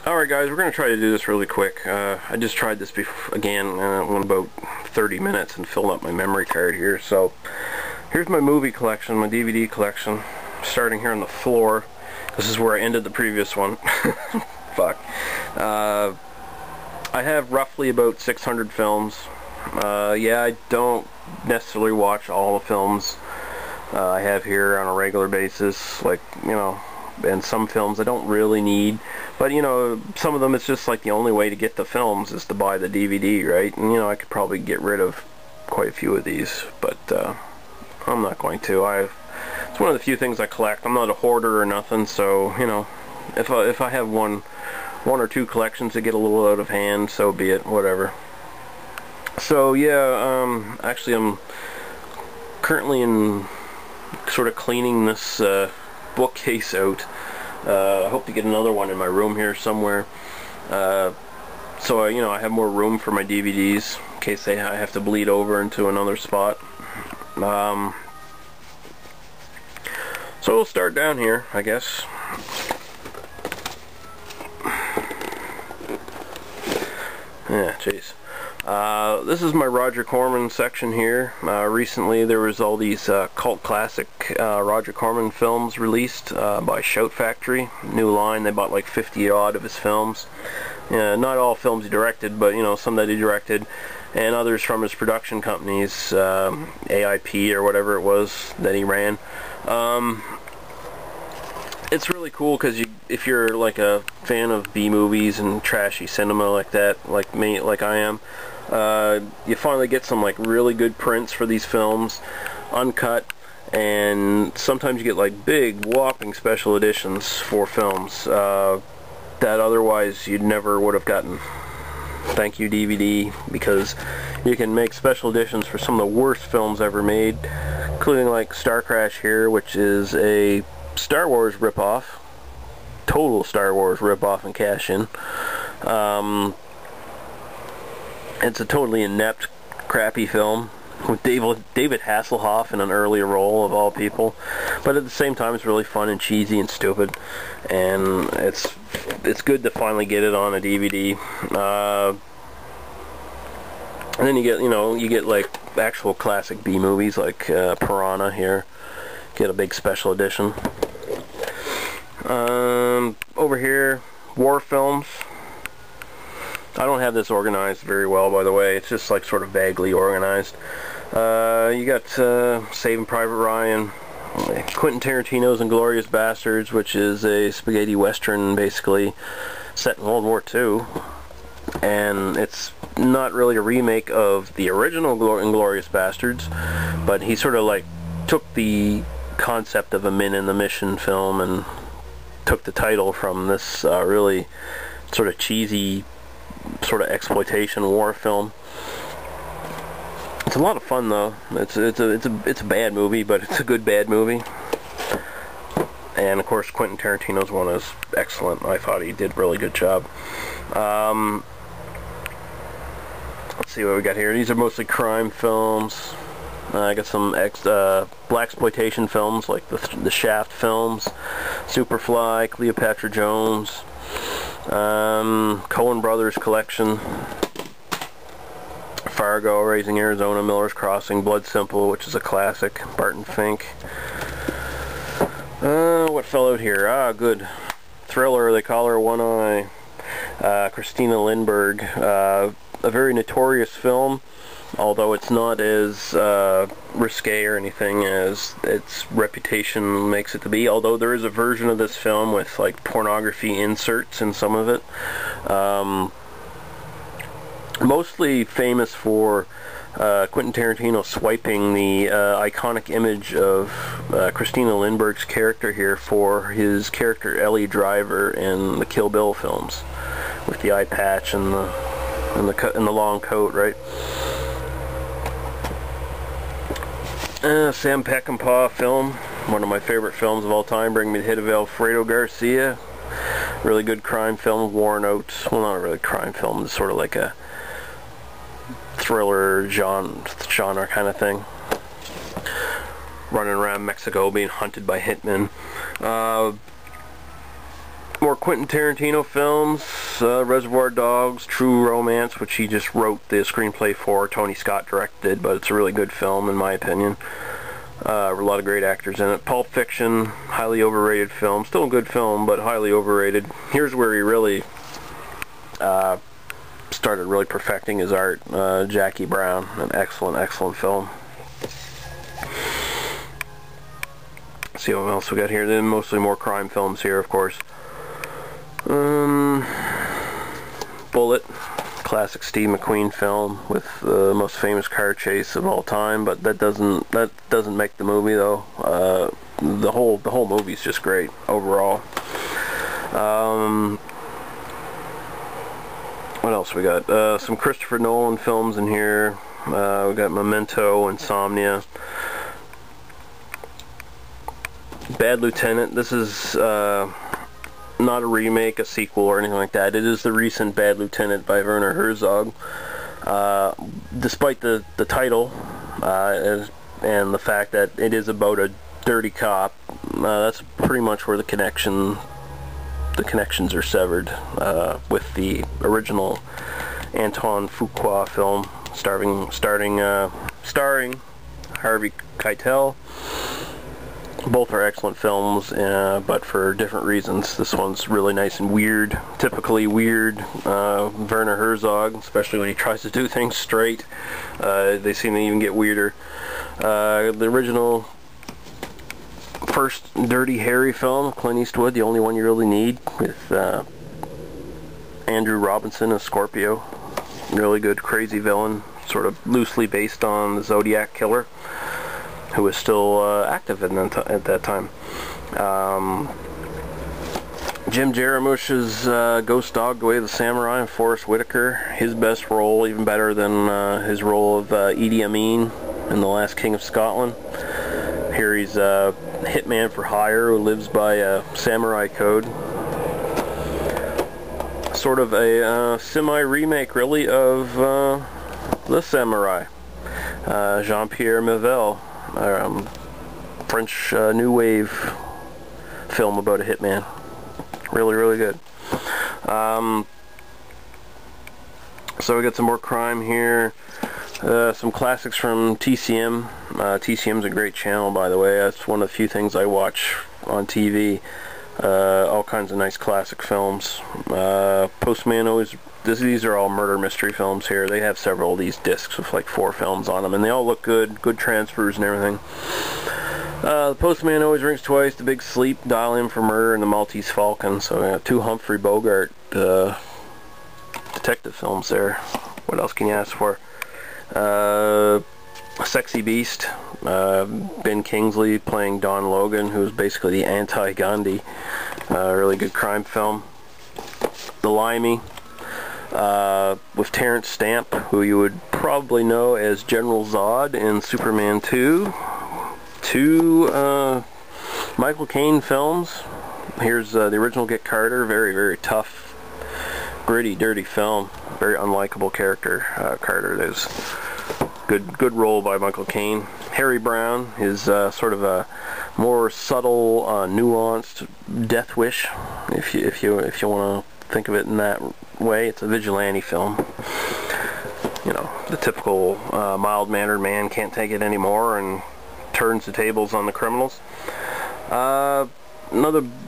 Alright guys, we're going to try to do this really quick. I just tried this again in about 30 minutes and filled up my memory card here. So here's my movie collection, my DVD collection, starting here on the floor. This is where I ended the previous one. Fuck. I have roughly about 600 films. Yeah, I don't necessarily watch all the films I have here on a regular basis, like, you know, and some films I don't really need, but you know, some of them it's just like the only way to get the films is to buy the DVD, right? And you know, I could probably get rid of quite a few of these, but I'm not going to. It's one of the few things I collect. I'm not a hoarder or nothing, so you know, if I have one or two collections that get a little out of hand, so be it, whatever. So yeah, actually I'm currently in sort of cleaning this bookcase out. I hope to get another one in my room here somewhere, so you know, I have more room for my DVDs in case I have to bleed over into another spot. So we'll start down here, I guess. Yeah, jeez. This is my Roger Corman section here. Recently there was all these cult classic Roger Corman films released by Shout Factory, new line. They bought like 50 odd of his films. Not all films he directed, but you know, some that he directed, and others from his production companies, AIP or whatever it was that he ran. It's really cool because if you're like a fan of B movies and trashy cinema like that, like me, like I am, you finally get some like really good prints for these films, uncut, and sometimes you get like big whopping special editions for films that otherwise you never would have gotten. Thank you DVD, because you can make special editions for some of the worst films ever made, including like Star Crash here, which is a Star Wars ripoff, total Star Wars ripoff and cash-in. It's a totally inept, crappy film with David Hasselhoff in an early role of all people, but at the same time it's really fun and cheesy and stupid, and it's good to finally get it on a DVD. And then you get like actual classic B movies like Piranha here. Get a big special edition. Over here, war films. I don't have this organized very well, by the way. It's just like sort of vaguely organized. You got Saving Private Ryan, Quentin Tarantino's Inglourious Basterds, which is a spaghetti western basically set in World War II. And it's not really a remake of the original Inglourious Basterds, but he sort of like took the concept of a Men in the Mission film and took the title from this really sort of cheesy sort of exploitation war film. It's a lot of fun though. It's a bad movie, but it's a good bad movie. And of course Quentin Tarantino's one is excellent. I thought he did a really good job. Let's see what we got here. These are mostly crime films. I got some Blaxploitation films like the Shaft films, Superfly, Cleopatra Jones, Coen Brothers collection, Fargo, Raising Arizona, Miller's Crossing, Blood Simple, which is a classic, Barton Fink. What fell out here? Good. Thriller, They Call Her One Eye, Christina Lindbergh, a very notorious film, although it's not as risque or anything as its reputation makes it to be, although there is a version of this film with like pornography inserts in some of it. Mostly famous for Quentin Tarantino swiping the iconic image of Christina Lindbergh's character here for his character Ellie Driver in the Kill Bill films, with the eye patch and the long coat, right? Sam Peckinpah film, one of my favorite films of all time, Bring Me the Hit of Alfredo Garcia. Really good crime film, war notes. Well, not a really crime film, it's sort of like a thriller genre kind of thing. Running around Mexico being hunted by hitmen. More Quentin Tarantino films, Reservoir Dogs, True Romance, which he just wrote the screenplay for. Tony Scott directed, but it's a really good film in my opinion. A lot of great actors in it. Pulp Fiction, highly overrated film. Still a good film, but highly overrated. Here's where he really started really perfecting his art. Jackie Brown, an excellent, excellent film. Let's see what else we got here. Then mostly more crime films here, of course. Bullet, classic Steve McQueen film with the most famous car chase of all time, but that doesn't make the movie though. The whole movie's just great overall. What else we got? Some Christopher Nolan films in here. We got Memento, Insomnia, Bad Lieutenant. This is not a remake, a sequel, or anything like that. It is the recent Bad Lieutenant by Werner Herzog. Despite the title and the fact that it is about a dirty cop, that's pretty much where the connections are severed with the original Anton Fuqua film starring Harvey Keitel. Both are excellent films, but for different reasons. This one's really nice and weird, typically weird. Werner Herzog, especially when he tries to do things straight, they seem to even get weirder. The original first Dirty Harry film, Clint Eastwood, the only one you really need, with Andrew Robinson as Scorpio. Really good, crazy villain, sort of loosely based on the Zodiac Killer, who was still active at that time. Jim Jarmusch's Ghost Dog, The Way of the Samurai, and Forrest Whitaker. His best role, even better than his role of Idi Amin in The Last King of Scotland. Here he's a hitman for hire who lives by a samurai code. Sort of a semi-remake, really, of The Samurai. Jean-Pierre Melville. French New Wave film about a hitman. Really, really good. So we got some more crime here. Some classics from TCM. TCM's a great channel, by the way. That's one of the few things I watch on TV. All kinds of nice classic films. Postman Always... These are all murder mystery films here. They have several of these discs with like 4 films on them, and they all look good. Good transfers and everything. The Postman Always Rings Twice, The Big Sleep, Dial M for Murder, and The Maltese Falcon. So 2 Humphrey Bogart detective films there. What else can you ask for? Sexy Beast. Ben Kingsley playing Don Logan, who's basically the anti-Gandhi. Really good crime film. The Limey. With Terrence Stamp, who you would probably know as General Zod in Superman 2. 2 Michael Caine films. Here's the original Get Carter. Very, very tough, gritty, dirty film. Very unlikable character, Carter. There's good role by Michael Caine. Harry Brown is sort of a more subtle, nuanced Death Wish, if you want to think of it in that way. It's a vigilante film. You know, the typical mild-mannered man can't take it anymore and turns the tables on the criminals.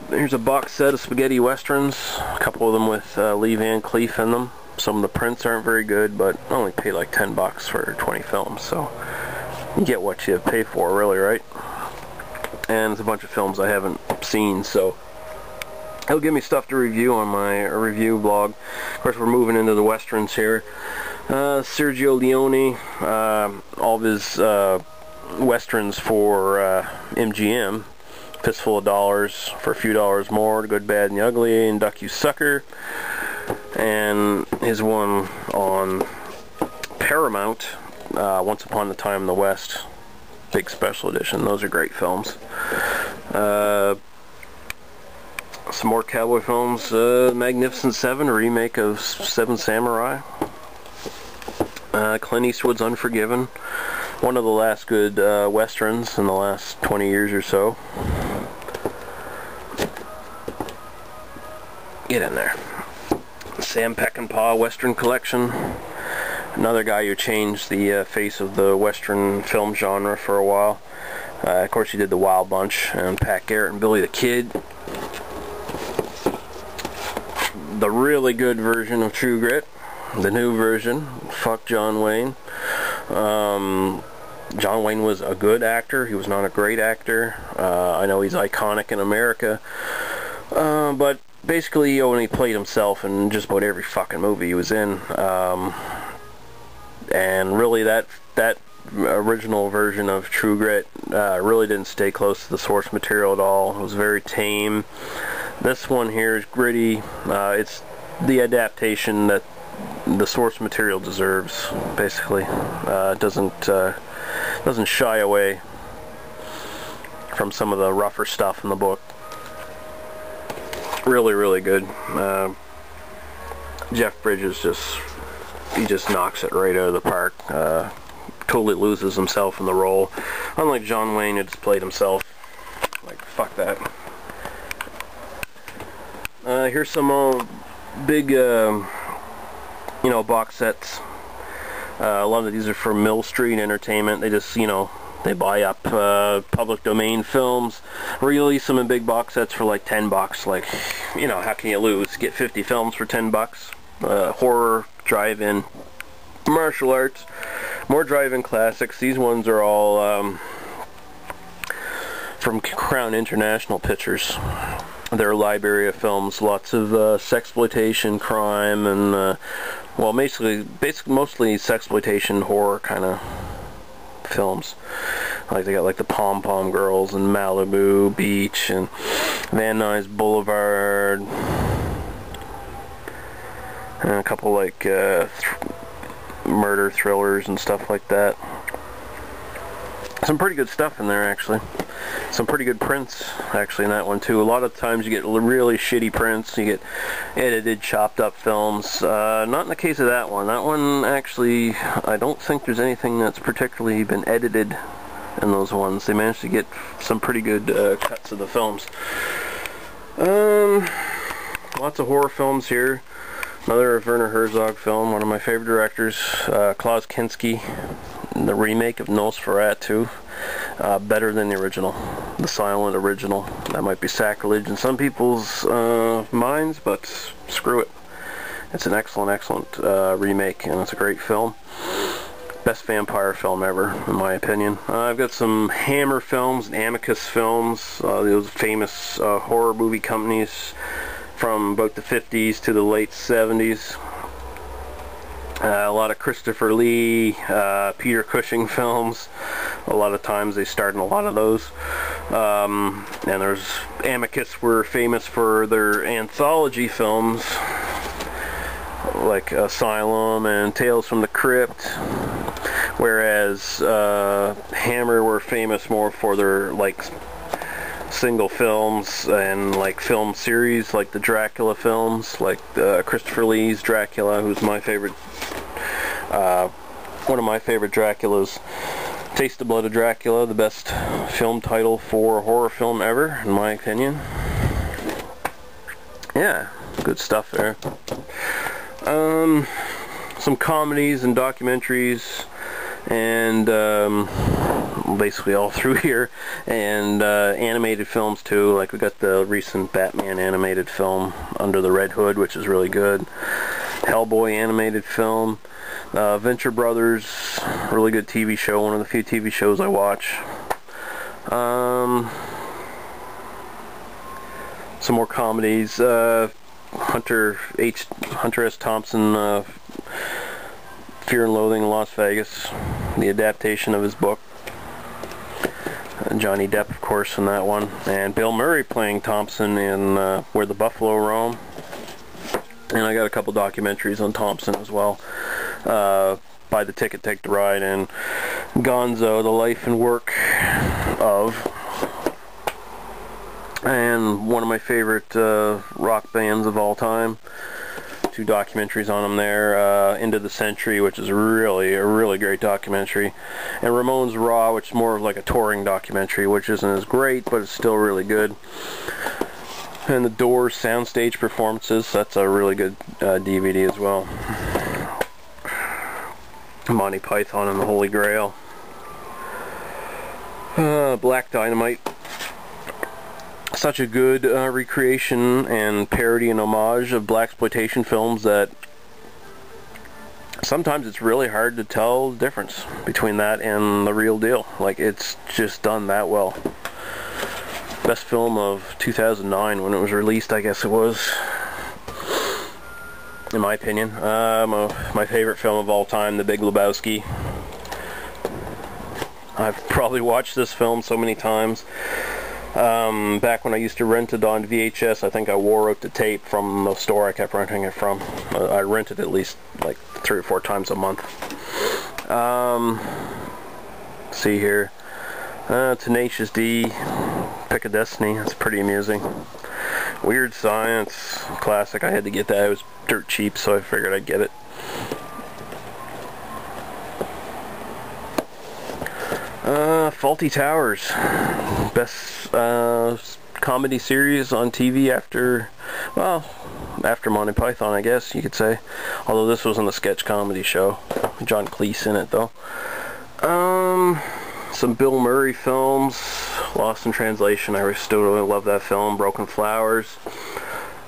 Here's a box set of spaghetti westerns, a couple of them with Lee Van Cleef in them. Some of the prints aren't very good, but I only paid like $10 for 20 films, so you get what you pay for, really, right? And it's a bunch of films I haven't seen, so it'll give me stuff to review on my review blog. Of course, we're moving into the westerns here. Sergio Leone, all of his westerns for MGM. Fistful of Dollars, For a Few Dollars More, The Good, Bad, and the Ugly, and Duck You Sucker. And his one on Paramount, Once Upon a Time in the West, big special edition. Those are great films. Some more cowboy films. Magnificent Seven, a remake of Seven Samurai. Clint Eastwood's Unforgiven, one of the last good westerns in the last 20 years or so. Get in there. Sam Peckinpah Western Collection. Another guy who changed the face of the Western film genre for a while. Of course, he did The Wild Bunch and Pat Garrett and Billy the Kid. The really good version of True Grit. The new version. Fuck John Wayne. John Wayne was a good actor. He was not a great actor. I know he's iconic in America. But basically he only played himself in just about every fucking movie he was in. And really that original version of True Grit really didn't stay close to the source material at all. It was very tame. This one here is gritty. It's the adaptation that the source material deserves, basically. It doesn't shy away from some of the rougher stuff in the book. Really, really good. Jeff Bridges just knocks it right out of the park. Totally loses himself in the role. Unlike John Wayne, who just played himself. Like, fuck that. Here's some big, box sets. A lot of these are from Mill Street Entertainment. They just, they buy up public domain films, release them in big box sets for like $10. Like, how can you lose? Get 50 films for $10. Horror, drive-in, martial arts, more drive-in classics. These ones are all from Crown International Pictures. Their library of films, lots of sexploitation, crime, and well, basically mostly sexploitation, horror kind of films. Like they got like the Pom Pom Girls and Malibu Beach and Van Nuys Boulevard, and a couple like murder thrillers and stuff like that. Some pretty good stuff in there, actually. Some pretty good prints, actually, in that one, too. A lot of times you get really shitty prints. You get edited, chopped up films. Not in the case of that one. That one, actually, I don't think there's anything that's particularly been edited in those ones. They managed to get some pretty good cuts of the films. Lots of horror films here. Another Werner Herzog film, one of my favorite directors, Klaus Kinski. The remake of Nosferatu, better than the original, the silent original. That might be sacrilege in some people's minds, but screw it. It's an excellent remake, and it's a great film. Best vampire film ever, in my opinion. I've got some Hammer films and Amicus films, those famous horror movie companies from about the 50s to the late 70s. A lot of Christopher Lee, Peter Cushing films. A lot of times they starred in a lot of those. And there's Amicus were famous for their anthology films, like Asylum and Tales from the Crypt. Whereas Hammer were famous more for their like single films and like film series, like the Dracula films, like Christopher Lee's Dracula, who's my favorite. One of my favorite Draculas, Taste the Blood of Dracula, the best film title for a horror film ever, in my opinion. Yeah, good stuff there. Some comedies and documentaries, and basically all through here, and animated films too. Like we got the recent Batman animated film, Under the Red Hood, which is really good. Hellboy animated film. Venture Brothers, really good TV show, one of the few TV shows I watch. Some more comedies. Hunter S. Thompson, Fear and Loathing in Las Vegas, the adaptation of his book. Johnny Depp, of course, in that one, and Bill Murray playing Thompson in Where the Buffalo Roam. And I got a couple documentaries on Thompson as well. Buy the Ticket, Take the Ride, and Gonzo, the life and work of. And one of my favorite rock bands of all time. Two documentaries on them there. Into the Century, which is really a really great documentary. And Ramones Raw, which is more of like a touring documentary, which isn't as great, but it's still really good. And the Doors soundstage performances, that's a really good DVD as well. Monty Python and the Holy Grail. Black Dynamite. Such a good recreation and parody and homage of blaxploitation films that sometimes it's really hard to tell the difference between that and the real deal. Like, it's just done that well. Best film of 2009 when it was released, I guess it was, in my opinion. My favorite film of all time, The Big Lebowski. I've probably watched this film so many times. Back when I used to rent it on VHS, I think I wore out the tape from the store I kept renting it from. I rented at least like 3 or 4 times a month. See here. Tenacious D, Pick of Destiny, that's pretty amusing. Weird Science, classic. I had to get that. It was dirt cheap, so I figured I'd get it. Fawlty Towers, best comedy series on TV after, well, after Monty Python, I guess you could say. Although this wasn't a sketch comedy show. John Cleese in it, though. Some Bill Murray films. Lost in Translation, I still really love that film. Broken Flowers.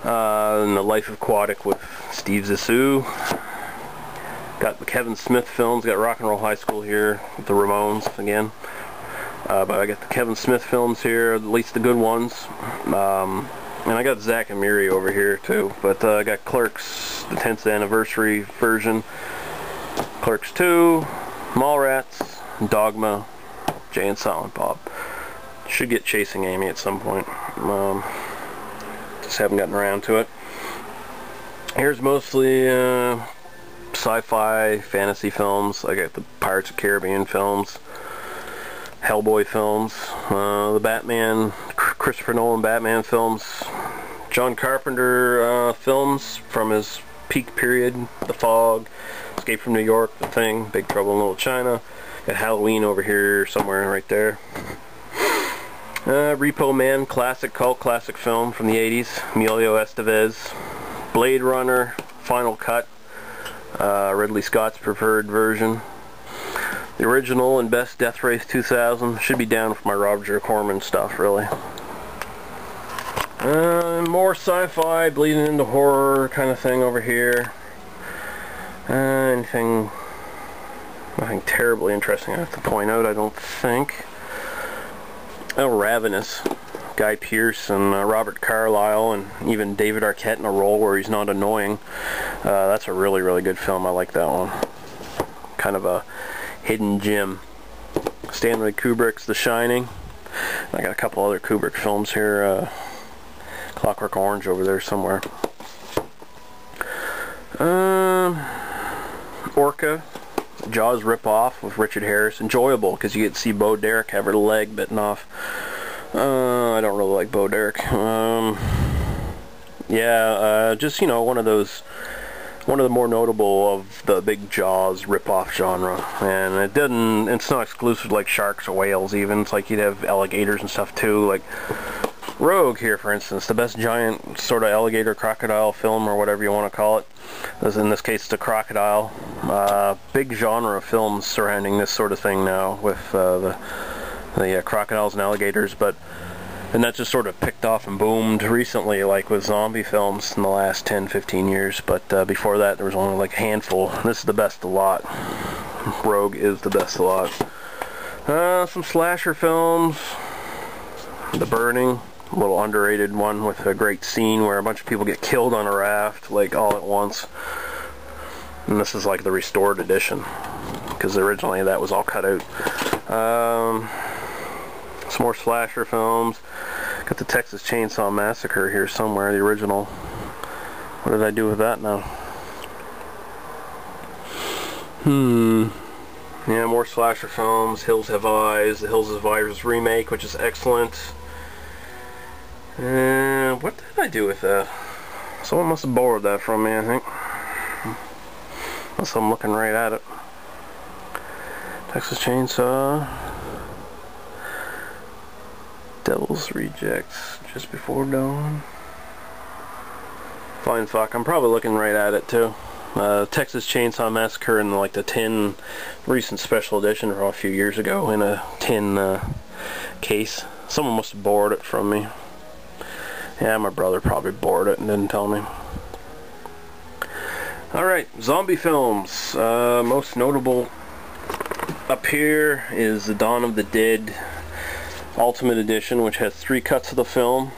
And The Life Aquatic with Steve Zissou. Got the Kevin Smith films. Got Rock and Roll High School here with the Ramones again. But I got the Kevin Smith films here, at least the good ones. And I got Zack and Miri over here too. But I got Clerks, the 10th anniversary version. Clerks 2, Mallrats, Dogma, Jay and Silent Bob. Should get Chasing Amy at some point. Just haven't gotten around to it. Here's mostly sci-fi, fantasy films. I got the Pirates of the Caribbean films, Hellboy films, the Batman, Christopher Nolan Batman films, John Carpenter films from his peak period, The Fog, Escape from New York, The Thing, Big Trouble in Little China. Got Halloween over here somewhere right there. Repo Man, cult classic film from the 80s, Emilio Estevez. Blade Runner, Final Cut, Ridley Scott's preferred version. The original and best Death Race 2000. Should be down for my Roger Corman stuff, really. More sci-fi, bleeding into horror kind of thing over here. Nothing terribly interesting I have to point out, I don't think. Ravenous. Guy Pearce and Robert Carlyle and even David Arquette in a role where he's not annoying. That's a really, really good film. I like that one. Kind of a hidden gem. Stanley Kubrick's The Shining. I got a couple other Kubrick films here. Clockwork Orange over there somewhere. Orca. Jaws ripoff with Richard Harris. Enjoyable because you get to see Bo Derek have her leg bitten off. I don't really like Bo Derek. Just, you know, one of the more notable of the big Jaws ripoff genre. And it's not exclusive like sharks or whales even. It's like you'd have alligators and stuff too. Like Rogue here, for instance, the best giant sort of alligator crocodile film or whatever you want to call it. In this case, it's a crocodile. Big genre of films surrounding this sort of thing now with the crocodiles and alligators, and that just sort of picked off and boomed recently, like with zombie films in the last 10-15 years, but before that there was only like a handful. This is the best of the lot. Rogue is the best of the lot. Some slasher films. The Burning, a little underrated one with a great scene where a bunch of people get killed on a raft, like all at once. And this is like the restored edition, because originally that was all cut out. Some more slasher films. Got the Texas Chainsaw Massacre here somewhere, the original. What did I do with that now? Yeah, more slasher films. Hills Have Eyes, the Hills Have Eyes remake, which is excellent. What did I do with that? Someone must have borrowed that from me, I think. Unless I'm looking right at it. Texas Chainsaw. Devil's Rejects, Just Before Dawn. Fine fuck. I'm probably looking right at it too. Texas Chainsaw Massacre in like the tin recent special edition from a few years ago in a tin case. Someone must have borrowed it from me. Yeah, my brother probably borrowed it and didn't tell me. Alright, zombie films. Most notable up here is The Dawn of the Dead Ultimate Edition, which has 3 cuts of the film,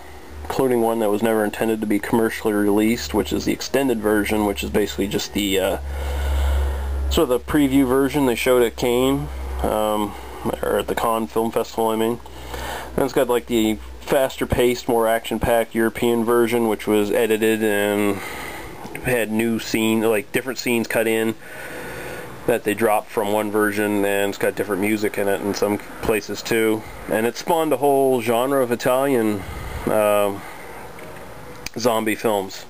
including one that was never intended to be commercially released, which is the extended version, which is basically just the sort of the preview version they showed at Cannes, or at the Cannes Film Festival, I mean. And it's got like the faster paced, more action-packed European version, which was edited and had new scenes, like different scenes cut in that they dropped from one version, and it's got different music in it in some places too. And it spawned a whole genre of Italian zombie films.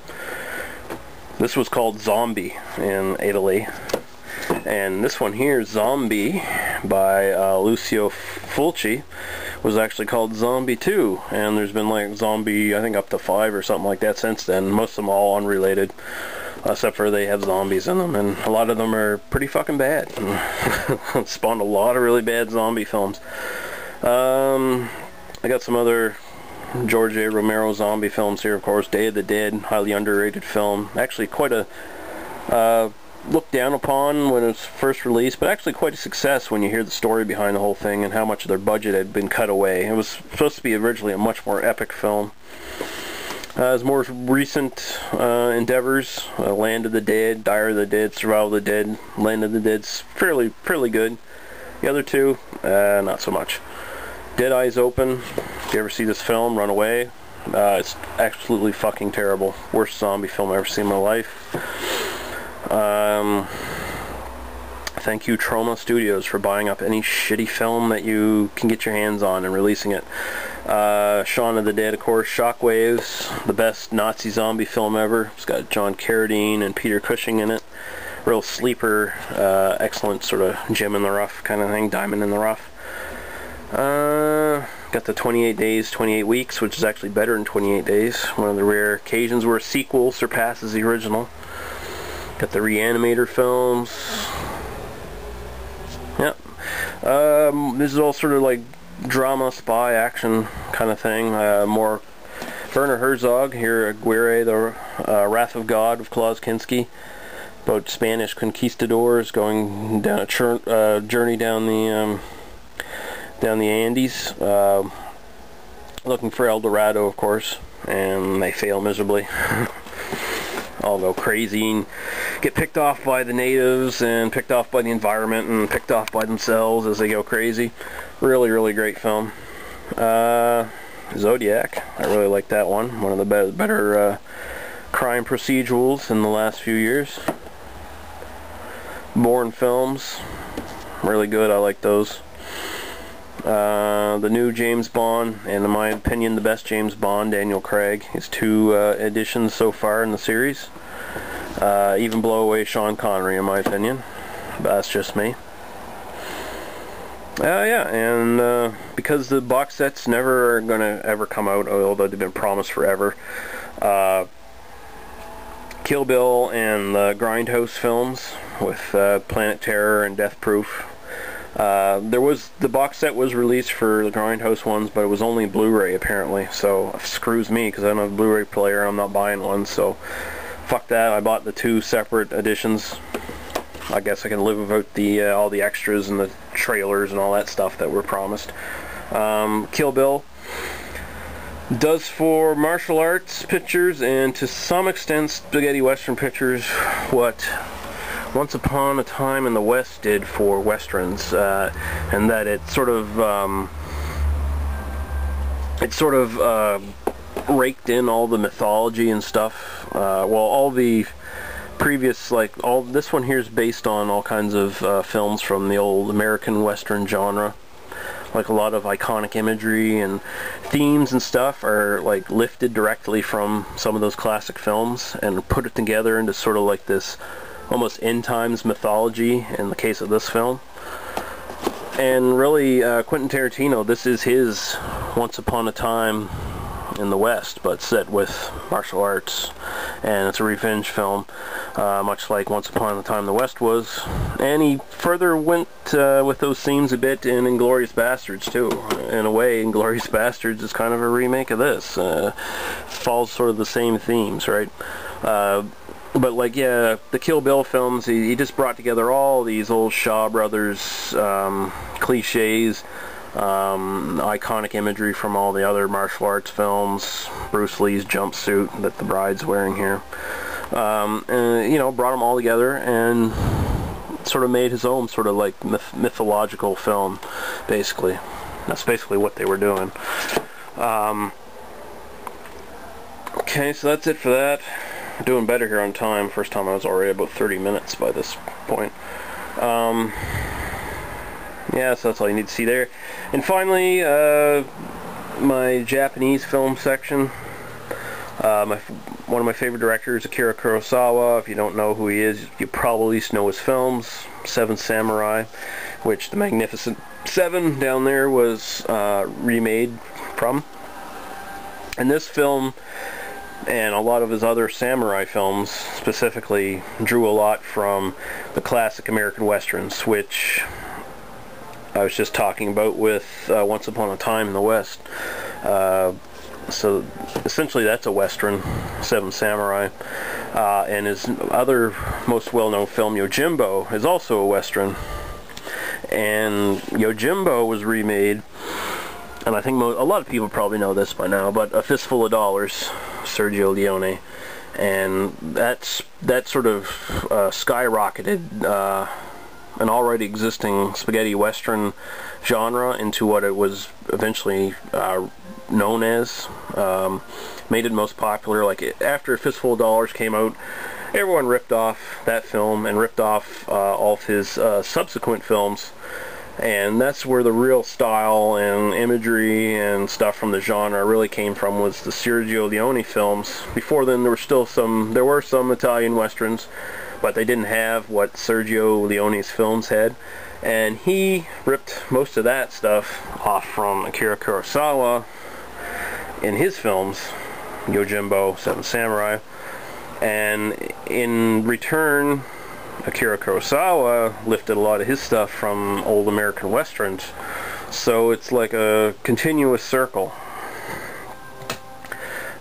This was called Zombie in Italy, and this one here, Zombie by Lucio Fulci, was actually called Zombie 2, and there's been like Zombie, I think up to 5 or something like that since then. Most of them all unrelated, except for they have zombies in them, and a lot of them are pretty fucking bad. It spawned a lot of really bad zombie films. I got some other George A. Romero zombie films here, of course. Day of the Dead, highly underrated film. Actually quite a looked down upon when it was first released, but actually quite a success when you hear the story behind the whole thing and how much of their budget had been cut away. It was supposed to be originally a much more epic film. His more recent endeavors, Land of the Dead, Dire of the Dead, Survival of the Dead, Land of the Dead's fairly good. The other two, not so much. Dead Eyes Open, if you ever see this film, run away. It's absolutely fucking terrible. Worst zombie film I've ever seen in my life. Thank you, Troma Studios, for buying up any shitty film that you can get your hands on and releasing it. Shaun of the Dead, of course. Shockwaves, the best Nazi zombie film ever. It's got John Carradine and Peter Cushing in it. Real sleeper, excellent sort of gem in the rough kind of thing, diamond in the rough. Got the 28 Days, 28 Weeks, which is actually better than 28 Days. One of the rare occasions where a sequel surpasses the original. Got the Reanimator films. Yep. This is all sort of like drama, spy, action kind of thing. More Werner Herzog, here, Aguirre, the Wrath of God of Klaus Kinski. About Spanish conquistadors going down a journey down the Andes, looking for El Dorado, of course, and they fail miserably. All go crazy and get picked off by the natives and picked off by the environment and picked off by themselves as they go crazy. Really, really great film. Zodiac, I really like that one. One of the better crime procedurals in the last few years. Bourne films, really good, I like those. The new James Bond, and in my opinion the best James Bond, Daniel Craig. His 2 editions so far in the series. Even blow away Sean Connery in my opinion. But that's just me. Yeah, and because the box sets never are going to ever come out, although they've been promised forever, Kill Bill and the Grindhouse films with Planet Terror and Death Proof. The box set was released for the Grindhouse ones, but it was only Blu-ray apparently, so screws me because I don't have a Blu-ray player. I'm not buying one, so fuck that. I bought the 2 separate editions. I guess I can live without the all the extras and the trailers and all that stuff that were promised. Kill Bill does for martial arts pictures and to some extent spaghetti western pictures what Once Upon a Time in the West did for westerns, and that it sort of raked in all the mythology and stuff. Well, all the previous, this one here is based on all kinds of films from the old American Western genre. Like a lot of iconic imagery and themes and stuff are like lifted directly from some of those classic films and put it together into sort of like this almost end times mythology in the case of this film. And really, Quentin Tarantino, this is his Once Upon a Time in the West, but set with martial arts and it's a revenge film, much like Once Upon a Time in the West was. And he further went with those themes a bit in Inglourious Bastards too. In a way, Inglourious Bastards is kind of a remake of this. Follows sort of the same themes, right? But like, yeah, the Kill Bill films, he just brought together all these old Shaw Brothers cliches, iconic imagery from all the other martial arts films, Bruce Lee's jumpsuit that the bride's wearing here, and, you know, brought them all together and sort of made his own sort of like mythological film, basically. That's basically what they were doing. Okay, so that's it for that. Doing better here on time. First time I was already about 30 minutes by this point. Yeah, so that's all you need to see there. And finally, my Japanese film section. One of my favorite directors, Akira Kurosawa. If you don't know who he is, you probably at least know his films. Seven Samurai, which the Magnificent Seven down there was remade from. And this film, and a lot of his other samurai films specifically, drew a lot from the classic American westerns, which I was just talking about with Once Upon a Time in the West. So essentially that's a western, Seven Samurai. And his other most well-known film, Yojimbo, is also a western. And Yojimbo was remade, and I think a lot of people probably know this by now, but A Fistful of Dollars, Sergio Leone, and that sort of skyrocketed an already existing spaghetti western genre into what it was eventually known as. Made it most popular. Like, after A Fistful of Dollars came out, everyone ripped off that film and ripped off all of his subsequent films. And that's where the real style and imagery and stuff from the genre really came from, was the Sergio Leone films. Before then, there were some Italian westerns, but they didn't have what Sergio Leone's films had. And he ripped most of that stuff off from Akira Kurosawa in his films, Yojimbo, Seven Samurai. And in return, Akira Kurosawa lifted a lot of his stuff from old American westerns, so it's like a continuous circle.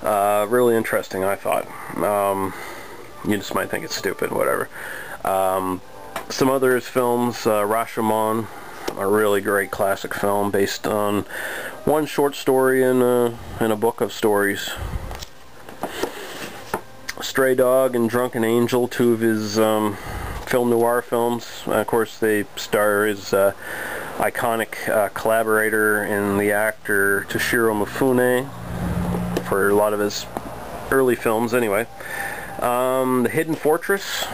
Really interesting, I thought. You just might think it's stupid, whatever. Some other his films, Rashomon, a really great classic film based on one short story in a book of stories. Stray Dog and Drunken Angel, two of his film noir films. Of course, they star his iconic collaborator in the actor Toshiro Mifune for a lot of his early films anyway. The Hidden Fortress.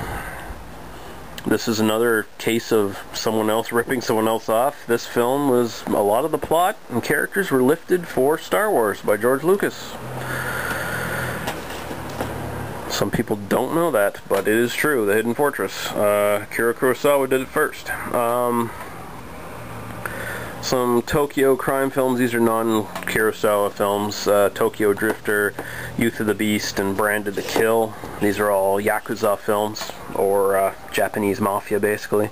This is another case of someone else ripping someone else off. This film was, a lot of the plot and characters were lifted for Star Wars by George Lucas. Some people don't know that, but it is true. The Hidden Fortress. Akira Kurosawa did it first. Some Tokyo crime films. These are non-Kurosawa films. Tokyo Drifter, Youth of the Beast, and Branded to Kill. These are all Yakuza films, or Japanese mafia, basically.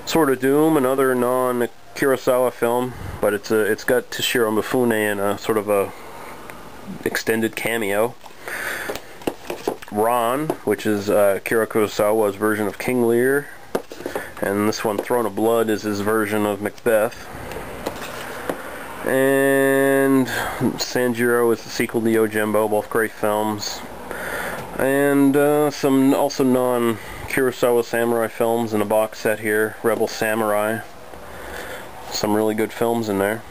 Sword of Doom, another non-Kurosawa film, but it's got Toshiro Mifune in a sort of a extended cameo. Ron, which is Akira Kurosawa's version of King Lear, and this one, Throne of Blood, is his version of Macbeth. And Sanjuro is the sequel to Yojimbo, both great films. And some also non-Kurosawa samurai films in a box set here. Rebel Samurai. Some really good films in there.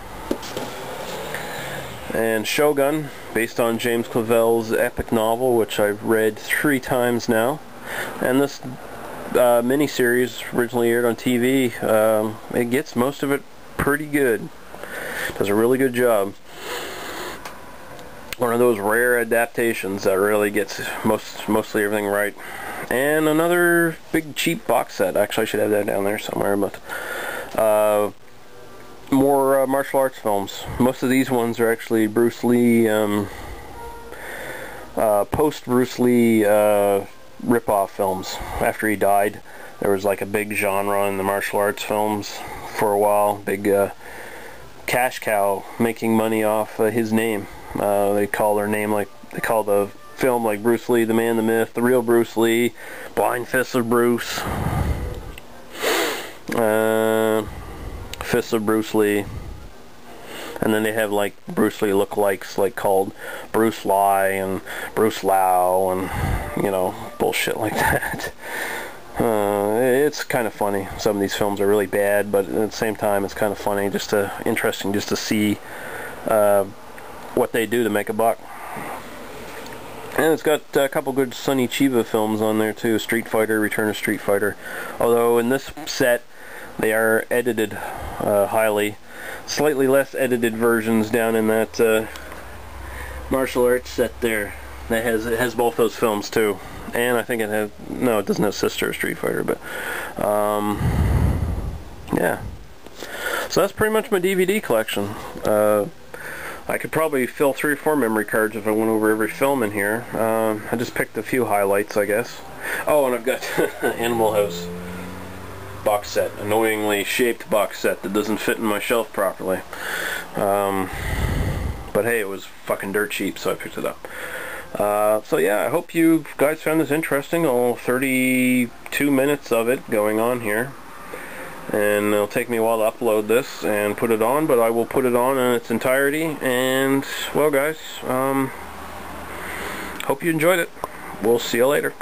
And Shogun, based on James Clavell's epic novel, which I've read 3 times now. And this miniseries originally aired on TV. It gets most of it pretty good. Does a really good job. One of those rare adaptations that really gets mostly everything right. And another big cheap box set. Actually, I should have that down there somewhere, but more martial arts films. Most of these ones are actually Bruce Lee post Bruce Lee rip-off films. After he died, there was like a big genre in the martial arts films for a while. Big cash cow making money off his name. They call their name like they call the film like Bruce Lee, the man, the myth, the real Bruce Lee, Blind Fists of Bruce, Fists of Bruce Lee, and then they have like Bruce Lee lookalikes like called Bruce Lie and Bruce Lau and, you know, bullshit like that. It's kind of funny. Some of these films are really bad, but at the same time it's kind of funny, just interesting just to see what they do to make a buck. And it's got a couple good Sonny Chiba films on there too. Street Fighter, Return of Street Fighter. Although in this set they are edited highly. Slightly less edited versions down in that martial arts set there. That has both those films too. And I think it has, no, it doesn't have Sister Street Fighter, but yeah. So that's pretty much my DVD collection. I could probably fill 3 or 4 memory cards if I went over every film in here. I just picked a few highlights, I guess. Oh, and I've got Animal House box set, annoyingly shaped box set that doesn't fit in my shelf properly. But hey, it was fucking dirt cheap, so I picked it up. So yeah, I hope you guys found this interesting. All 32 minutes of it going on here. And it'll take me a while to upload this and put it on, but I will put it on in its entirety. And, well guys, hope you enjoyed it. We'll see you later.